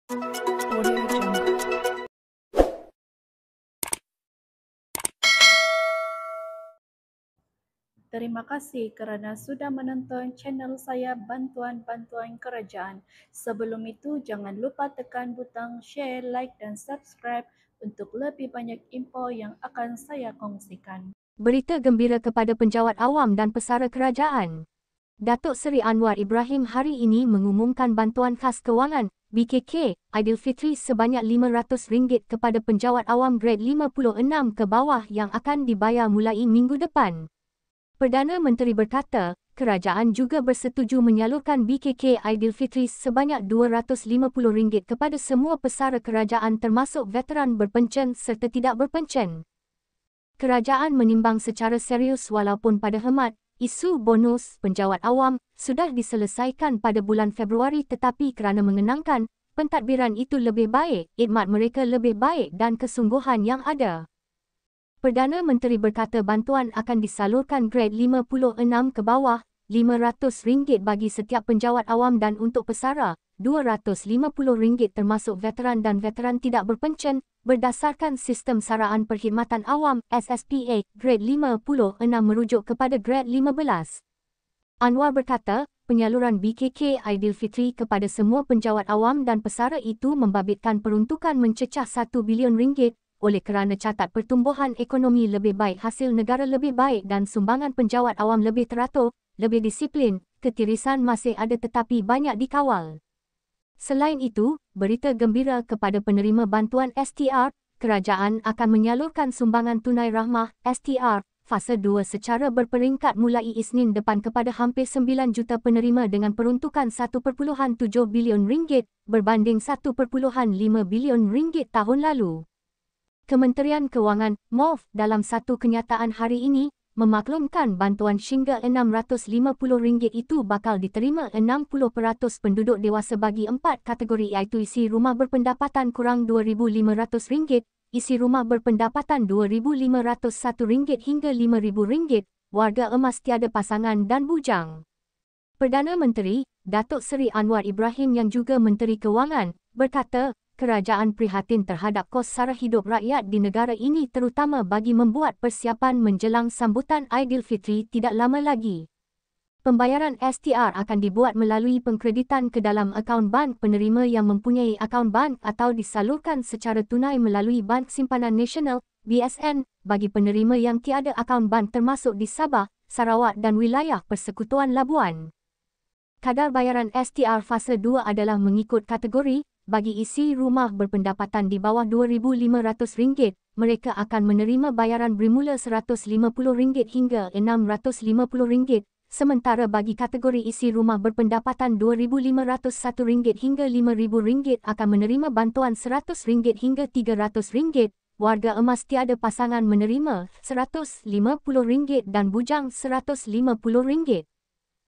Audio Jungle. Terima kasih kerana sudah menonton channel saya Bantuan-Bantuan Kerajaan. Sebelum itu, jangan lupa tekan butang share, like dan subscribe untuk lebih banyak info yang akan saya kongsikan. Berita gembira kepada penjawat awam dan pesara kerajaan. Datuk Seri Anwar Ibrahim hari ini mengumumkan bantuan khas kewangan BKK Aidilfitri sebanyak RM500 kepada penjawat awam grade 56 ke bawah yang akan dibayar mulai minggu depan. Perdana Menteri berkata, kerajaan juga bersetuju menyalurkan BKK Aidilfitri sebanyak RM250 kepada semua pesara kerajaan termasuk veteran berpencen serta tidak berpencen. Kerajaan menimbang secara serius walaupun pada hemat, isu bonus penjawat awam sudah diselesaikan pada bulan Februari tetapi kerana mengenangkan pentadbiran itu lebih baik, khidmat mereka lebih baik dan kesungguhan yang ada. Perdana Menteri berkata bantuan akan disalurkan grade 56 ke bawah, RM500 bagi setiap penjawat awam dan untuk pesara, RM250 termasuk veteran dan veteran tidak berpencen, berdasarkan Sistem Saraan Perkhidmatan Awam SSPA grade 56 merujuk kepada grade 15. Anwar berkata, penyaluran BKK Aidilfitri kepada semua penjawat awam dan pesara itu membabitkan peruntukan mencecah RM1 bilion oleh kerana catat pertumbuhan ekonomi lebih baik, hasil negara lebih baik dan sumbangan penjawat awam lebih teratur, lebih disiplin, ketirisan masih ada tetapi banyak dikawal. Selain itu, berita gembira kepada penerima bantuan STR, kerajaan akan menyalurkan sumbangan tunai rahmah STR fasa 2 secara berperingkat mulai Isnin depan kepada hampir 9 juta penerima dengan peruntukan RM1.7 bilion berbanding RM1.5 bilion tahun lalu. Kementerian Kewangan (MOF) dalam satu kenyataan hari ini memaklumkan bantuan hingga RM650 itu bakal diterima 60% penduduk dewasa bagi 4 kategori iaitu isi rumah berpendapatan kurang RM2,500, isi rumah berpendapatan RM2,501 hingga RM5,000, warga emas tiada pasangan dan bujang. Perdana Menteri, Datuk Seri Anwar Ibrahim yang juga Menteri Kewangan, berkata, kerajaan prihatin terhadap kos sara hidup rakyat di negara ini terutama bagi membuat persiapan menjelang sambutan Aidilfitri tidak lama lagi. Pembayaran STR akan dibuat melalui pengkreditan ke dalam akaun bank penerima yang mempunyai akaun bank atau disalurkan secara tunai melalui Bank Simpanan Nasional (BSN) bagi penerima yang tiada akaun bank termasuk di Sabah, Sarawak dan wilayah Persekutuan Labuan. Kadar bayaran STR fasa 2 adalah mengikut kategori. Bagi isi rumah berpendapatan di bawah RM2,500, mereka akan menerima bayaran bermula RM150 hingga RM650, sementara bagi kategori isi rumah berpendapatan RM2,501 hingga RM5,000 akan menerima bantuan RM100 hingga RM300, warga emas tiada pasangan menerima RM150 dan bujang RM150.